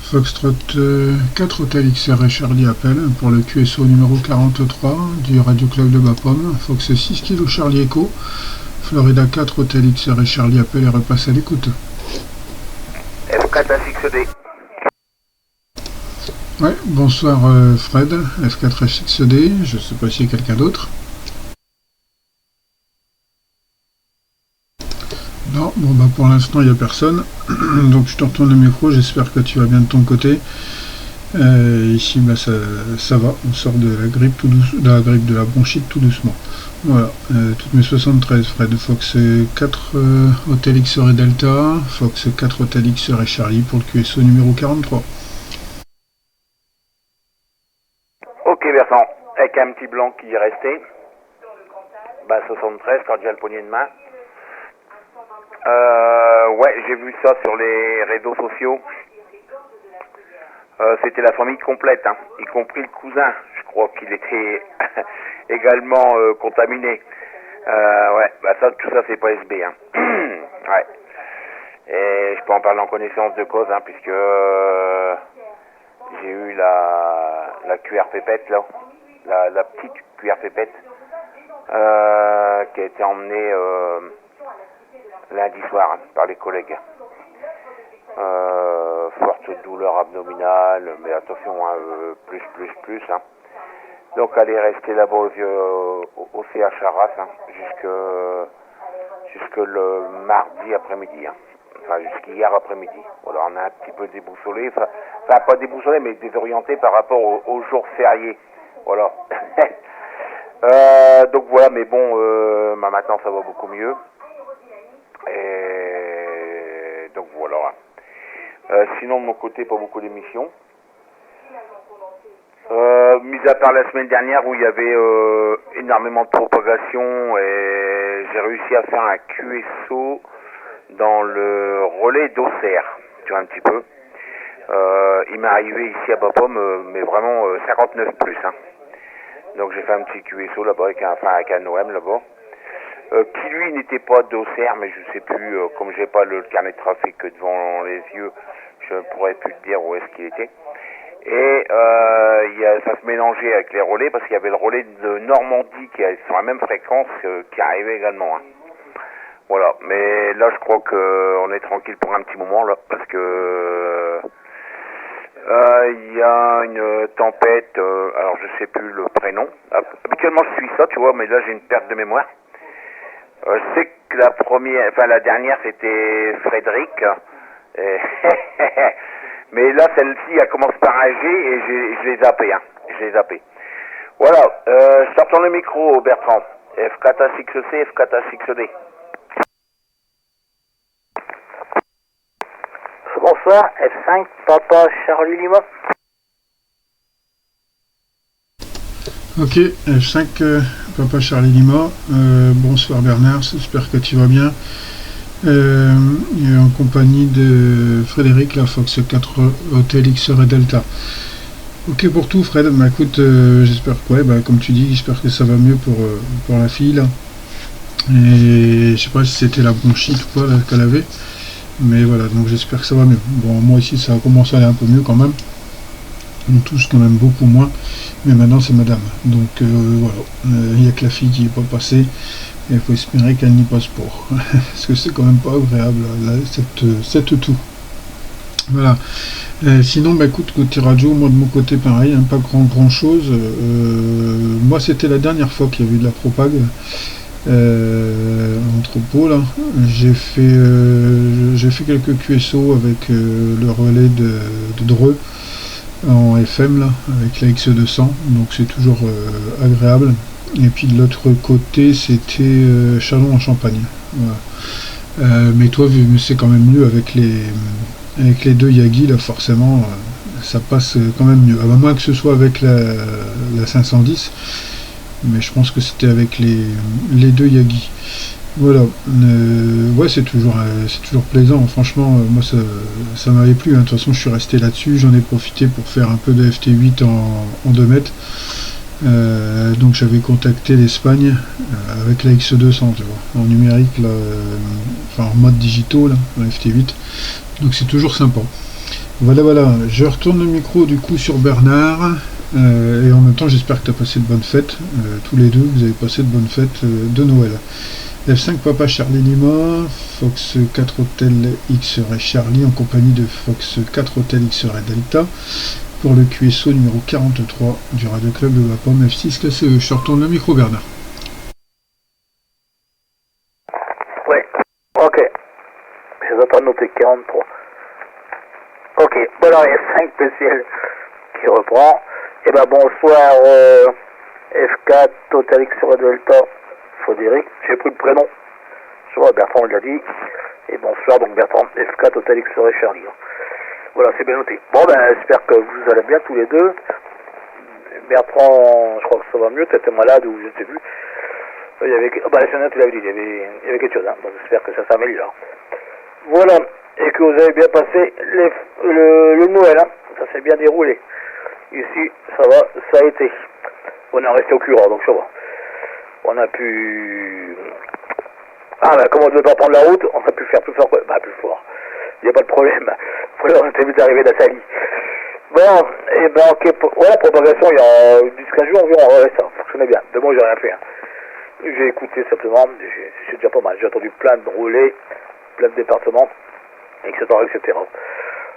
Foxtrot 4 Hotel XR et Charlie appelle pour le QSO numéro 43 du Radio Club de Bapaume. Fox 6 Kilo Charlie Echo, Florida 4 Hotel XR et Charlie appelle et repasse à l'écoute. F4 à 6D. Ouais, bonsoir Fred, F4 à 6D, je sais pas s'il y a quelqu'un d'autre. Non, bon bah pour l'instant il n'y a personne, donc je te retourne le micro, j'espère que tu vas bien de ton côté. Ici bah ça va, on sort de la grippe de la bronchite tout doucement. Voilà, toutes mes 73 Fred, Fox 4 Hotel XR et Delta, Fox 4 Hotel XR et Charlie pour le QSO numéro 43. Ok Bertrand, avec un petit blanc qui est resté. Bah 73, cordial poignée de main. Ouais, j'ai vu ça sur les réseaux sociaux. C'était la famille complète, hein, y compris le cousin. Je crois qu'il était également contaminé. Ouais, bah ça, tout ça c'est pas SB, hein. Ouais. Et je peux en parler en connaissance de cause, hein, puisque j'ai eu la cuillère pépette là, la petite cuillère pépette, qui a été emmenée lundi soir, hein, par les collègues. Forte douleur abdominale, mais attention, hein, plus. Hein. Donc elle est restée là-bas au CH Arras, hein, jusque le mardi après-midi. Hein. Enfin, jusqu'hier après-midi. Voilà, on a un petit peu déboussolé, enfin pas déboussolé, mais désorienté par rapport aux jours fériés. Voilà. Donc voilà, mais bon, maintenant ça va beaucoup mieux. Et donc voilà. Sinon de mon côté, pas beaucoup d'émissions. Mis à part la semaine dernière où il y avait énormément de propagation et j'ai réussi à faire un QSO dans le relais d'Auxerre, tu vois un petit peu. Il m'est arrivé ici à Bapaume, mais vraiment 59 plus. Hein. Donc j'ai fait un petit QSO là-bas avec un OM là-bas. Qui lui n'était pas d'Auxerre, mais je sais plus, comme j'ai pas le carnet de trafic devant les yeux, je ne pourrais plus te dire où est-ce qu'il était. Et ça se mélangeait avec les relais, parce qu'il y avait le relais de Normandie qui est sur la même fréquence qui arrivait également. Hein. Voilà, mais là je crois qu'on est tranquille pour un petit moment là, parce que il y a une tempête, alors je sais plus le prénom. Habituellement je suis ça, tu vois, mais là j'ai une perte de mémoire. Je sais que la dernière c'était Frédéric, mais là celle-ci elle commence par un G et je l'ai zappé, hein. Je l'ai zappé. Voilà, je te retourne le micro Bertrand. F4 à 6C, F4 à 6D. Bonsoir, F5, Papa Charlie Lima. Ok, F5 Papa Charlie Lima, bonsoir Bernard, j'espère que tu vas bien. En compagnie de Frédéric, la Fox 4 Hotel XR et Delta. Ok pour tout Fred, bah écoute, j'espère que ouais, bah, comme tu dis, j'espère que ça va mieux pour la fille là. Et je sais pas si c'était la bronchite ou quoi qu'elle avait, mais voilà, donc j'espère que ça va mieux. Bon, moi ici ça a commencé à aller un peu mieux quand même. On touche quand même beaucoup moins, mais maintenant c'est madame. Donc voilà, il n'y a que la fille qui n'est pas passée, et il faut espérer qu'elle n'y passe pas. Parce que c'est quand même pas agréable, là, cette toux. Voilà. Sinon, bah écoute, côté radio, moi de mon côté pareil, hein, pas grand chose. Moi c'était la dernière fois qu'il y avait eu de la propague. Entrepôt là, j'ai fait quelques QSO avec le relais de Dreux en FM là, avec la X200, donc c'est toujours agréable. Et puis de l'autre côté c'était Chalon en Champagne. Voilà. Mais toi, vu c'est quand même mieux avec les deux Yagi là, forcément ça passe quand même mieux, à moins que ce soit avec la 510, mais je pense que c'était avec les deux Yagi. Voilà. Ouais, c'est toujours plaisant. Franchement, moi, ça m'avait plu, hein. De toute façon, je suis resté là-dessus. J'en ai profité pour faire un peu de FT8 en 2 mètres. Donc, j'avais contacté l'Espagne avec la X200, tu vois, en numérique, là, enfin en mode digitaux, là, en FT8. Donc, c'est toujours sympa. Voilà, voilà. Je retourne le micro du coup sur Bernard. Et en même temps, j'espère que tu as passé de bonnes fêtes. Tous les deux, vous avez passé de bonnes fêtes de Noël. F5 Papa Charlie Lima, Fox 4 Hotel X-Ray Charlie en compagnie de Fox 4 Hotel X-Ray Delta pour le QSO numéro 43 du Radio Club de la Pomme F6 KCE. Je te retourne le micro Bernard. Ouais, ok. Je vais pas noter 43. Ok, bon alors il y a 5 PCL qui reprend. Et ben bonsoir F4 Total X-Ray Delta Frédéric, j'ai pris le prénom. Je vois, Bertrand l'a dit. Et bonsoir, donc Bertrand, F4 Hotel X-Ray Charlie. Voilà, c'est bien noté. Bon, ben, j'espère que vous allez bien tous les deux. Bertrand, je crois que ça va mieux, tu étais malade ou je ne sais plus. Il y avait, bah, la semaine, tu l'avais dit, il y avait quelque chose, hein. Donc j'espère que ça s'améliore. Voilà, et que vous avez bien passé le Noël, hein. Ça s'est bien déroulé. Ici, ça va, ça a été. On est resté au cura, donc ça va. On a pu... Ah bah comme on devait pas prendre la route, on a pu faire plus fort. Bah plus fort. Il n'y a pas de problème. Voilà, on était vite arrivé d'Assali. Bon, et ben ok, ouais, la propagation, il y a 10-15 jours environ, ouais, ça fonctionnait bien. De moi, j'ai rien fait. Hein. J'ai écouté simplement, c'est déjà pas mal. J'ai entendu plein de relais, plein de départements, etc., etc.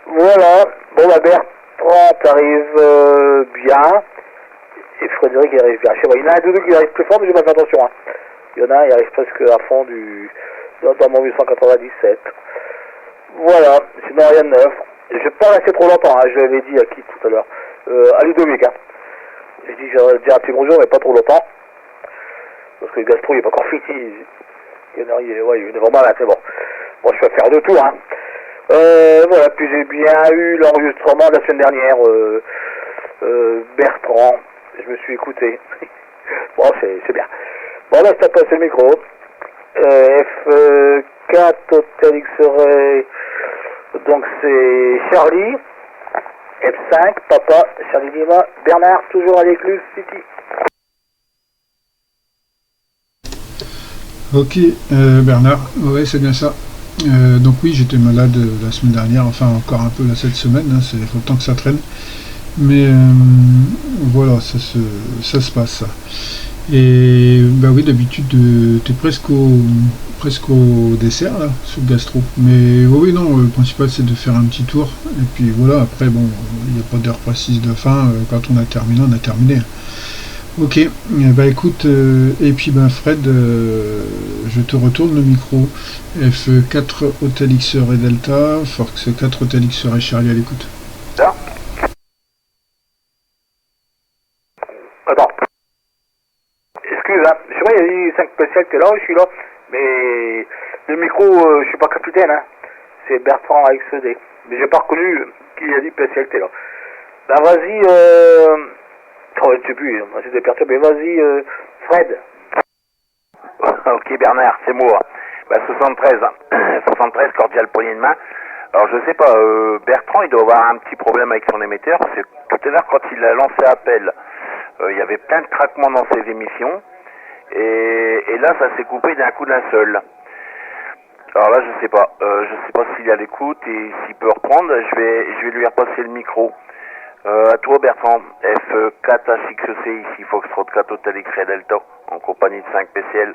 Voilà, bon bah Bertrand t'arrives bien. Et Frédéric il arrive bien. Je sais pas, il y en a un de deux qui arrive plus fort, mais j'ai pas fait attention. Hein. Il y en a un, il arrive presque à fond dans mon 897. Voilà, sinon rien de neuf. Je vais pas rester trop longtemps, hein. Je l'avais dit à qui tout à l'heure. À Ludovic, hein. J'ai dit, j'aurais dire un petit bonjour, mais pas trop longtemps. Parce que le gastro, il est pas encore fini. Il y en a, ouais, il est vraiment malade, c'est bon. Bon, je vais faire deux tours, hein. Voilà, puis j'ai bien eu l'enregistrement de la semaine dernière. Bertrand, je me suis écouté. Bon, c'est bien. Bon, là, je t'ai passé le micro. F4 Hotel X-Ray, donc c'est Charlie. F5, Papa, Charlie Lima, Bernard, toujours à l'écluse City. Ok, Bernard, ouais, c'est bien ça. Donc oui, j'étais malade la semaine dernière, enfin encore un peu là cette semaine, hein, il faut le temps que ça traîne. Mais voilà, ça se passe ça. Et bah oui, d'habitude, t'es presque au dessert là, sur le gastro. Mais oui, non, le principal c'est de faire un petit tour. Et puis voilà, après, bon, il n'y a pas d'heure précise de fin. Quand on a terminé, on a terminé. Ok, bah écoute, et puis ben Fred, je te retourne le micro. F4 Hotel X-Ray Delta, Fox 4 Hotel X-Ray Charlie à l'écoute. Là. Attends. Excuse, hein. Je sais pas, il y a eu 5 spéciales que là, je suis là. Mais le micro, je suis pas capitaine, hein. C'est Bertrand avec CD. Mais j'ai pas reconnu qui a dit spécialité là. Ben vas-y, oh, je sais plus, c'est des perturbés. Vas-y, Fred. Ok Bernard, c'est moi. Bah 73, 73 cordial poignée de main. Alors je sais pas, Bertrand il doit avoir un petit problème avec son émetteur, parce que tout à l'heure quand il a lancé appel, il y avait plein de craquements dans ses émissions, et là ça s'est coupé d'un coup d'un seul. Alors là je sais pas s'il est à l'écoute et s'il peut reprendre, je vais lui repasser le micro. À toi Bertrand, F4HXC ici, Foxtrot 4 Hotel X-Ray Delta, en compagnie de 5 PCL.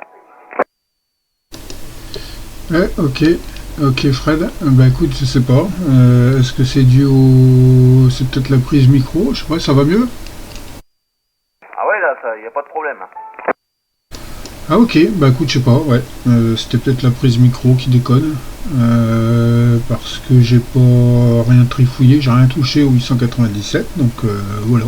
Ouais, ok Fred, bah écoute, je sais pas, est-ce que c'est dû au... c'est peut-être la prise micro, je sais pas, ça va mieux? Ah ouais là, ça, y a pas de problème. Ah ok, bah écoute, je sais pas, ouais, c'était peut-être la prise micro qui déconne, parce que j'ai pas rien trifouillé, j'ai rien touché au 897, donc voilà.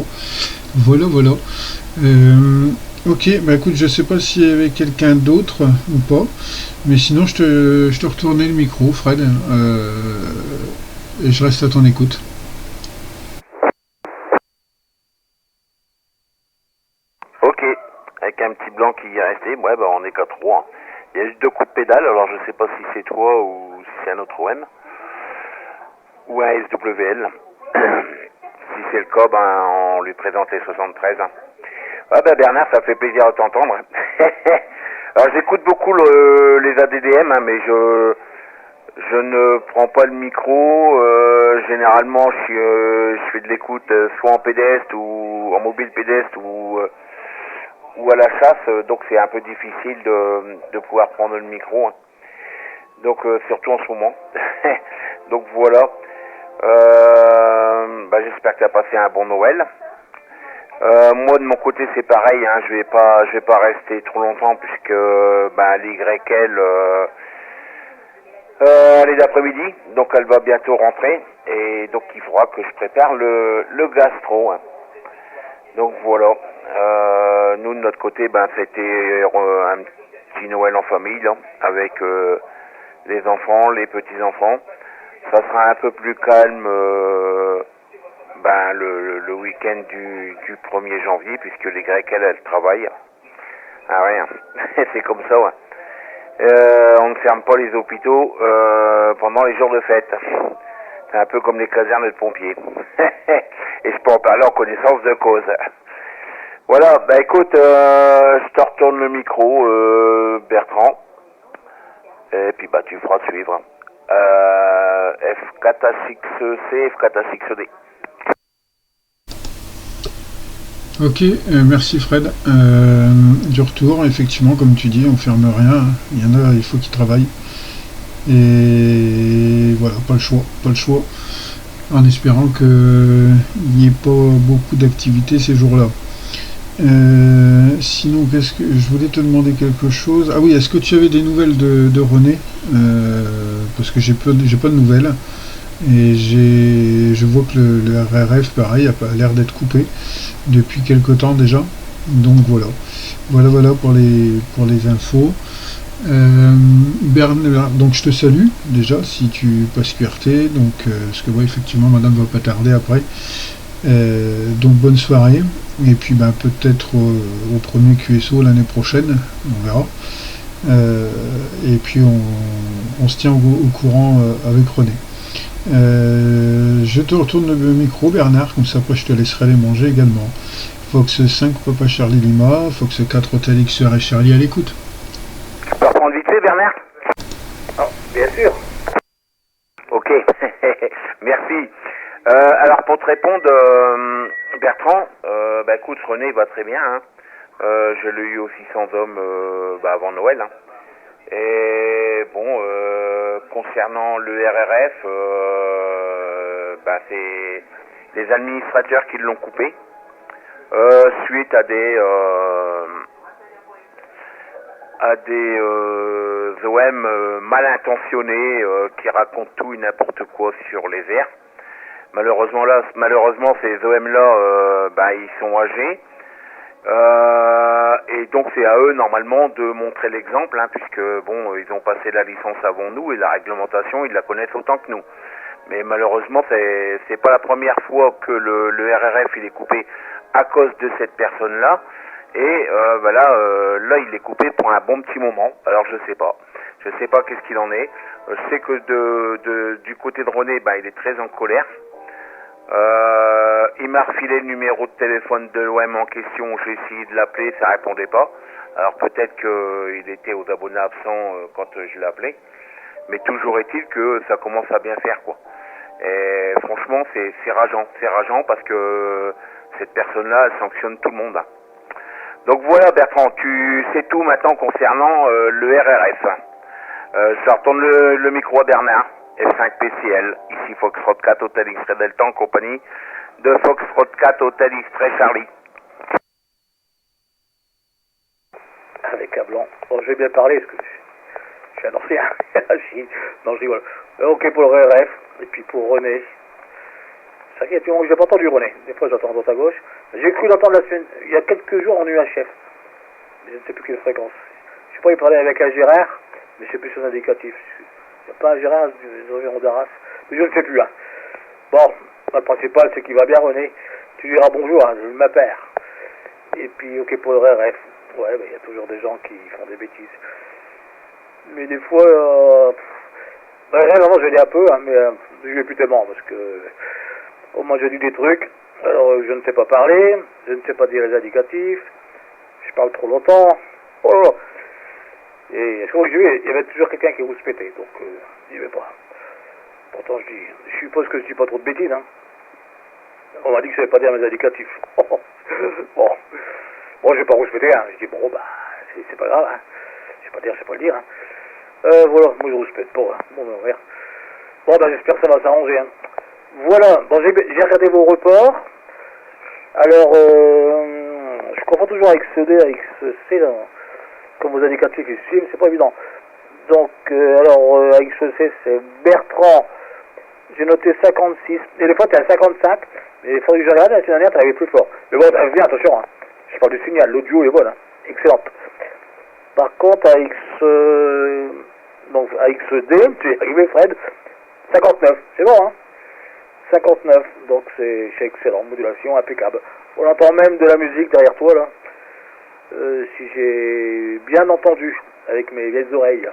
Ok, bah écoute, je sais pas s'il y avait quelqu'un d'autre ou pas, mais sinon je te retournais le micro, Fred, et je reste à ton écoute. Ok, avec un petit blanc qui y est resté, ouais bah on est qu'à 3. Il y a juste 2 coups de pédale, alors je sais pas si c'est toi ou si c'est un autre OM. Ou un SWL. Si c'est le cas, ben, on lui présente les 73. Ah ben Bernard, ça fait plaisir de t'entendre. Alors j'écoute beaucoup les ADDM, mais je ne prends pas le micro. Généralement, je fais de l'écoute soit en pédestre ou en mobile pédestre ou à la chasse. Donc c'est un peu difficile de pouvoir prendre le micro. Donc surtout en ce moment. Donc voilà. J'espère que tu as passé un bon Noël. Moi de mon côté c'est pareil, je vais pas rester trop longtemps puisque l'YL elle est d'après-midi, donc elle va bientôt rentrer et donc il faudra que je prépare le gastro. Donc voilà. Nous de notre côté c'était un petit Noël en famille là, avec les enfants, les petits-enfants. Ça sera un peu plus calme le week-end du 1er janvier, puisque les Grecs, elles travaillent. Ah ouais, c'est comme ça, ouais. On ne ferme pas les hôpitaux pendant les jours de fête. C'est un peu comme les casernes de pompiers. Et je peux en parler en connaissance de cause. Voilà, écoute, je te retourne le micro, Bertrand. Et puis tu feras suivre. F4A6C, F4A6D. Ok, merci Fred. Du retour, effectivement, comme tu dis, on ferme rien. Il y en a, il faut qu'ils travaillent. Et voilà, pas le choix. En espérant qu'il n'y ait pas beaucoup d'activités ces jours-là. Sinon, qu'est-ce que je voulais te demander quelque chose. Ah oui, est-ce que tu avais des nouvelles de René parce que j'ai pas de nouvelles. Et je vois que le RRF, pareil, a l'air d'être coupé depuis quelque temps déjà. Donc voilà pour les infos. Bernard, donc je te salue déjà si tu passes QRT. Donc parce que effectivement, madame va pas tarder après. Donc bonne soirée. Et puis peut-être au premier QSO l'année prochaine, on verra. Et puis on se tient au courant avec René. Je te retourne le micro Bernard, comme ça après je te laisserai les manger également. Fox 5 Papa Charlie Lima, Fox 4 Hotel XR et Charlie à l'écoute. Tu peux reprendre vite fait Bernard? Oh, bien sûr. Ok, merci. Alors pour te répondre Bertrand, écoute René va très bien. Je l'ai eu aussi sans homme avant Noël. Et bon, concernant le RRF, c'est les administrateurs qui l'ont coupé suite à des OM mal intentionnés qui racontent tout et n'importe quoi sur les airs. Malheureusement ces OM là, ils sont âgés. Et donc c'est à eux normalement de montrer l'exemple, puisque ils ont passé la licence avant nous et la réglementation ils la connaissent autant que nous. Mais malheureusement c'est pas la première fois que le RRF il est coupé à cause de cette personne là. Et là il est coupé pour un bon petit moment. Alors je sais pas qu'est-ce qu'il en est. Je sais que du côté de René il est très en colère. Il m'a refilé le numéro de téléphone de l'OM en question, j'ai essayé de l'appeler, ça répondait pas. Alors peut-être qu'il était aux abonnés absents quand je l'ai appelé. Mais toujours est-il que ça commence à bien faire quoi. Et franchement c'est rageant parce que cette personne-là elle sanctionne tout le monde. Donc voilà Bertrand, tu sais tout maintenant concernant le RRF. Je retourne le micro à Bernard. F5 PCL, ici Foxtrot 4 Hotel X-Ray Delta en compagnie de Foxtrot 4 Hotel X-Ray Charlie. Avec un blanc. Bon, je vais bien parler parce que je suis un ancien. Non, je rigole. Ok pour le RF, et puis pour René. C'est vrai qu'il y a j'ai pas entendu René. Des fois j'entends à droite à gauche. J'ai cru l'entendre la semaine, il y a quelques jours en UHF. Mais je ne sais plus quelle fréquence. Je sais pas, il parlait avec un Gérard, mais c'est plus un indicatif. Il n'y a pas un Gérard des environs d'Arras, mais je ne sais plus. Bon, le principal c'est qu'il va bien René. Tu diras bonjour, je m'appelle. Et puis ok pour le RF. Ouais, il y a toujours des gens qui font des bêtises. Mais des fois, réellement, je l'ai un peu, hein, mais je vais plus tellement parce que au moins j'ai dit des trucs. Alors, je ne sais pas parler, je ne sais pas dire les indicatifs, je parle trop longtemps. Oh là là. Et chaque fois que je vais, il y avait toujours quelqu'un qui rouspétait, donc j'y vais pas. Pourtant, je suppose que je dis pas trop de bêtises, hein. On m'a dit que je savais pas dire mes indicatifs. Bon, je vais pas rouspéter, hein. Je dis, bon, bah, c'est pas grave, hein. Je sais pas le dire, hein. Voilà, moi je rouspète pas, hein. Bon, ben, ouais. Bon, ben, j'espère que ça va s'arranger, hein. Voilà, bon, j'ai regardé vos reports. Alors, je comprends toujours avec ce D, avec ce C, là, comme vos indicatifs ici, mais c'est pas évident. Donc, alors, avec ce C, c'est Bertrand. J'ai noté 56. Et des fois, t'es à 55. Mais il faudrait que je regarde, la semaine dernière, t'arrivais plus fort. Mais bon, viens, attention, hein. Je parle du signal, l'audio est bon, hein. Excellente. Par contre, avec ce D, tu es arrivé, Fred, 59. C'est bon, hein. 59. Donc, c'est excellent. Modulation impeccable. On entend même de la musique derrière toi, là. Si j'ai bien entendu, avec mes vieilles oreilles.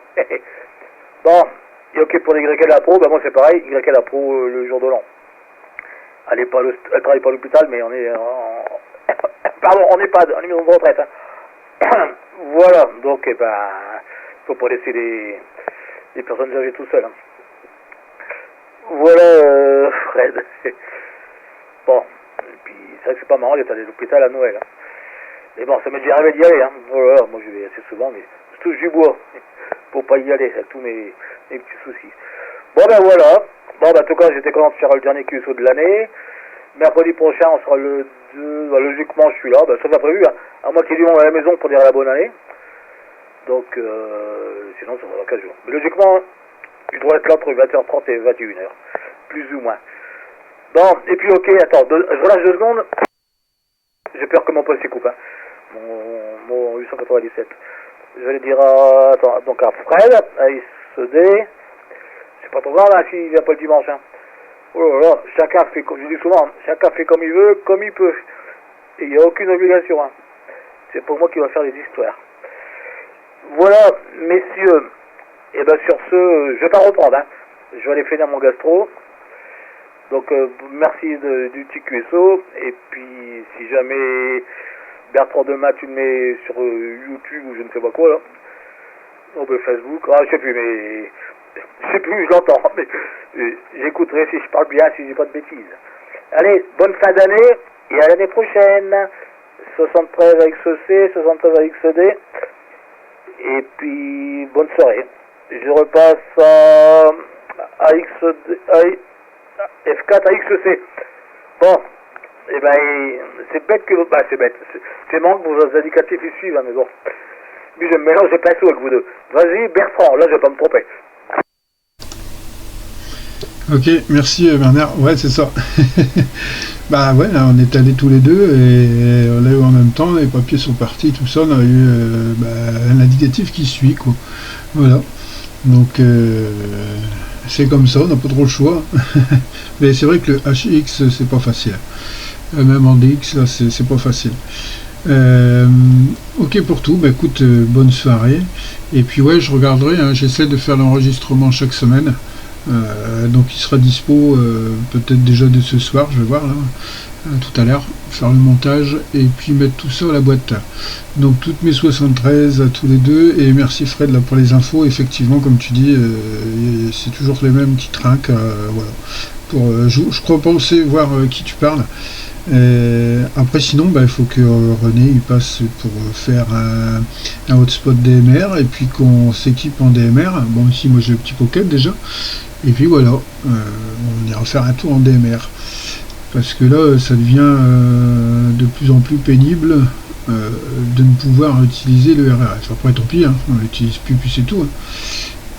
Bon. Et ok, pour les YL Pro, bah moi c'est pareil, YL Pro le jour de l'an. Elle travaille pas à l'hôpital, mais on est pardon, on n'est pas en numéro de retraite. Hein. Voilà, donc faut pas laisser les personnes âgées tout seules. Hein. Voilà, Fred. Bon, et puis c'est vrai que c'est pas marrant d'être à l'hôpital à Noël. Hein. Mais bon, ça m'est déjà arrivé d'y aller. Hein. Voilà, moi je vais assez souvent, mais je touche du bois pour pas y aller, avec tous mes petits soucis. Bon ben voilà. Bon ben en tout cas j'étais content de faire le dernier QSO de l'année. Mercredi prochain on sera le 2. Ben, logiquement je suis là, ben, ça va prévu, hein. À moi qui est du monde à la maison pour dire la bonne année. Donc sinon ça sera dans 15 jours. Mais logiquement, je dois être là entre 20h30 et 21h. Plus ou moins. Bon, et puis ok, attends, je relâche 2 secondes. J'ai peur que mon poste s'écoupe, hein. Mon 897. Je vais dire attends, donc à Fred, à ICD. C'est pas trop grave là s'il vient pas le dimanche, hein. Oh là là, chacun fait comme je dis souvent, chacun fait comme il veut, comme il peut. Et il n'y a aucune obligation, hein. C'est pour moi qui va faire les histoires. Voilà, messieurs. Et ben sur ce, je vais pas reprendre, hein. Je vais aller finir mon gastro. Donc merci du petit QSO. Et puis si jamais Bertrand demain tu le mets sur YouTube ou je ne sais pas quoi là. On peut Facebook, je sais plus, mais je sais plus, je l'entends, mais j'écouterai si je parle bien, si je dis pas de bêtises. Allez, bonne fin d'année et à l'année prochaine. 73 avec ce C, 73 avec ce D. Et puis bonne soirée. Je repasse à F4 à XC. Bon, et ben c'est bête que c'est bête. C'est manque que vos indicatifs ils suivent, hein, mais bon. Mais je me mélange les pinceaux avec vous deux. Vas-y Bertrand, là je vais pas me tromper. Ok, merci Bernard. Ouais, c'est ça. Bah ouais, là, on est allés tous les deux et on a eu en même temps, les papiers sont partis, tout ça, on a eu un indicatif qui suit, quoi. Voilà. Donc c'est comme ça, on n'a pas trop le choix. Mais c'est vrai que le HX c'est pas facile. Même en DX là c'est pas facile. Ok pour tout, bah écoute, bonne soirée. Et puis ouais, je regarderai, hein, j'essaie de faire l'enregistrement chaque semaine. Donc il sera dispo peut-être déjà dès ce soir, je vais voir là, tout à l'heure, faire le montage et puis mettre tout ça à la boîte. Donc toutes mes 73 à tous les deux, et merci Fred là pour les infos. Effectivement comme tu dis, c'est toujours les mêmes qui trinquent, voilà. Je crois penser voir qui tu parles. Après sinon il faut que René il passe pour faire un hotspot DMR et puis qu'on s'équipe en DMR. Bon ici moi j'ai le petit pocket déjà. Et puis voilà, on ira faire un tour en DMR. Parce que là, ça devient de plus en plus pénible de ne pouvoir utiliser le RRF. Après, tant pis, hein, on l'utilise plus, puis c'est tout. Hein.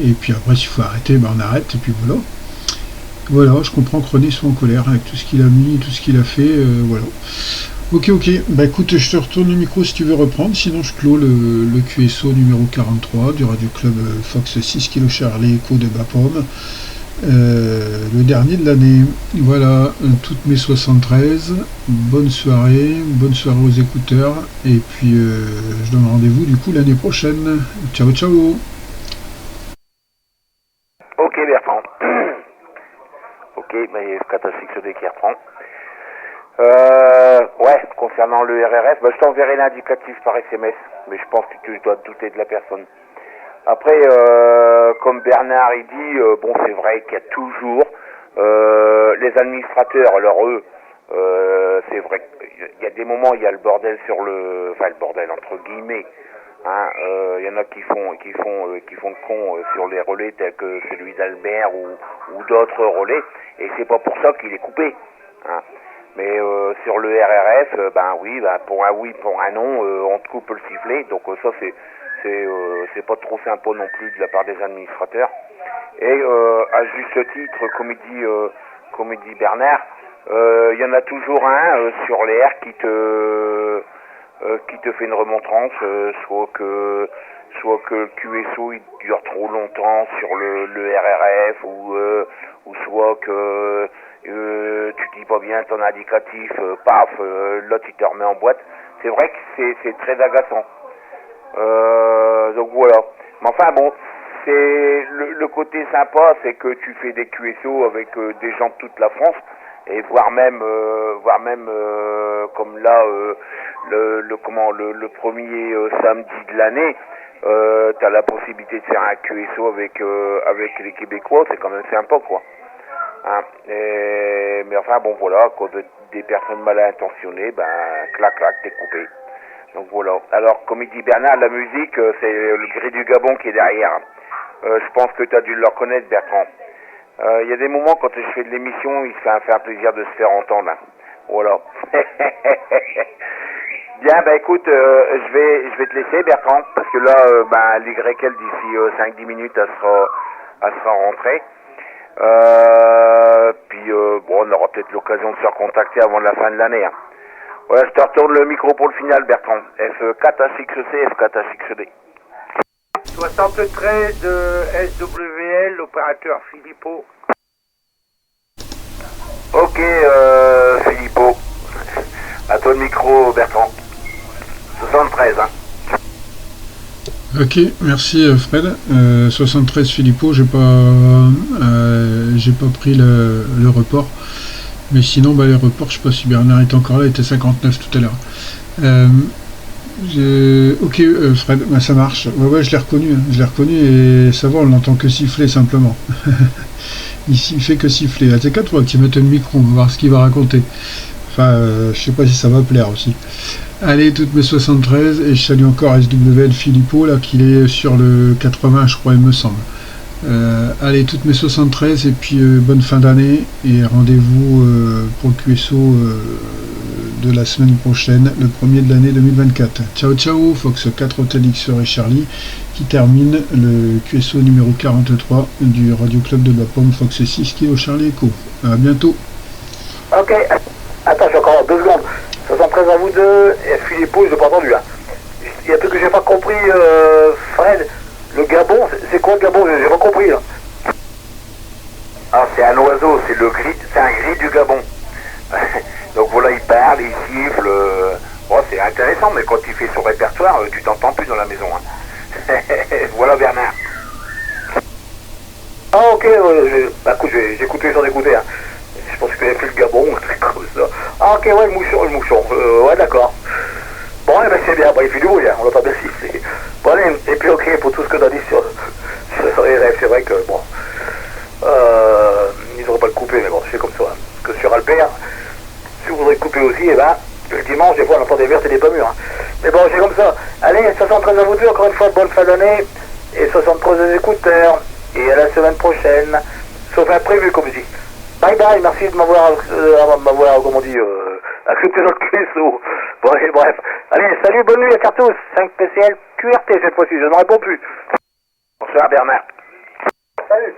Et puis après, s'il faut arrêter, on arrête, et puis voilà. Voilà, je comprends que René soit en colère avec tout ce qu'il a mis, tout ce qu'il a fait, voilà. Ok, bah écoute, je te retourne le micro si tu veux reprendre, sinon je clôt le QSO numéro 43 du Radio Club Fox 6 kg Charlie Echo de Bapaume. Le dernier de l'année. Voilà, toutes mes 73. Bonne soirée aux écouteurs. Et puis je donne rendez-vous du coup l'année prochaine. Ciao ciao. mais F4HXD qui reprend. Ouais, concernant le RRF, je t'enverrai l'indicatif par SMS, mais je pense que tu dois te douter de la personne. Après, comme Bernard il dit, bon c'est vrai qu'il y a toujours les administrateurs, alors eux, c'est vrai qu'il y a des moments il y a le bordel sur le, enfin le bordel entre guillemets, hein, il y en a qui font le con sur les relais tels que celui d'Albert ou d'autres relais, et c'est pas pour ça qu'il est coupé, hein. Mais sur le RRF, oui, pour un oui, pour un non, on te coupe le sifflet, donc ça c'est pas trop sympa non plus de la part des administrateurs. Et à juste titre, comme il dit Bernard, il y en a toujours un sur l'air qui te fait une remontrance, soit que le QSO il dure trop longtemps sur le RRF ou soit que tu dis pas bien ton indicatif, paf, l'autre il te remet en boîte. C'est vrai que c'est très agaçant. Donc voilà. Mais enfin bon, c'est le côté sympa, c'est que tu fais des QSO avec des gens de toute la France, et voire même comme là le premier samedi de l'année, t'as la possibilité de faire un QSO avec les Québécois, c'est quand même sympa quoi. Hein, mais enfin bon voilà, quand des personnes mal intentionnées, clac, t'es coupé. Donc voilà. Alors comme il dit Bernard, la musique c'est le gris du Gabon qui est derrière. Je pense que tu as dû le reconnaître Bertrand. Il y a des moments quand je fais de l'émission, il se fait un plaisir de se faire entendre. Hein. Voilà. Bien, écoute, je vais te laisser Bertrand, parce que là, l'YL d'ici 5-10 minutes, elle sera rentrée. Puis on aura peut-être l'occasion de se recontacter avant la fin de l'année. Hein. Voilà, je te retourne le micro pour le final, Bertrand. F4HXC, F4HXD. 73 de SWL, opérateur Philippot. Ok, Philippot. À toi le micro, Bertrand. 73, hein. Ok, merci Fred. 73 Philippot, j'ai pas pris le report. Mais sinon, les reports, je sais pas si Bernard est encore là, il était 59 tout à l'heure. Ok Fred, ça marche. Ouais, je l'ai reconnu et ça va, on l'entend que siffler simplement. Il fait que siffler. À T4, faudra que tu mettes le micro, on va voir ce qu'il va raconter. Enfin, je sais pas si ça va plaire aussi. Allez, toutes mes 73, et je salue encore SWL Philippot, là, qu'il est sur le 80, je crois, il me semble. Allez, toutes mes 73, et puis bonne fin d'année, et rendez-vous pour le QSO de la semaine prochaine, le premier de l'année 2024. Ciao, Fox 4 Hotel X et Charlie, qui termine le QSO numéro 43 du Radio Club de Bapaume, Fox 6 qui est au Charlie Echo. À bientôt. Ok, attends, j'ai encore 2 secondes. 73 à vous deux, et Philippot, je l'ai pas entendu. Hein. Il y a un truc que j'ai pas compris, Fred. Le Gabon, c'est quoi le Gabon? J'ai pas compris là. Ah, c'est un oiseau, c'est un gris du Gabon. Donc voilà, il parle, il siffle. C'est intéressant, mais quand il fait son répertoire, tu t'entends plus dans la maison. Hein. Voilà Bernard. Ah ok, écoute, j'ai écouté sans écouter. Hein. Je pense que j'avais fait le Gabon, un truc comme ça. Ah ok, ouais, le mouchon. Ouais, d'accord. Bon, c'est bien, il fait du bruit, hein, on l'a pas bien sifflé. Bon, allez, et puis ok, pour tout ce que tu as dit sur les rêves, c'est vrai que, bon, ils n'auraient pas le couper, mais bon, c'est comme ça. Hein. Parce que sur Albert, si vous voudrez le couper aussi, le dimanche, des fois, on entend des vertes et des pas mûres. Hein. Mais bon, c'est comme ça. Allez, 73 à vous deux, encore une fois, bonne fin d'année, et 73 des écouteurs, et à la semaine prochaine, sauf imprévu, comme je dis. Bye bye, merci de m'avoir comment on dit, accepté notre QSO. Bon, allez, bref. Allez, salut, bonne nuit à Cartous. 5 PCL QRT cette fois-ci, je ne réponds plus. Bonsoir Bernard. Salut.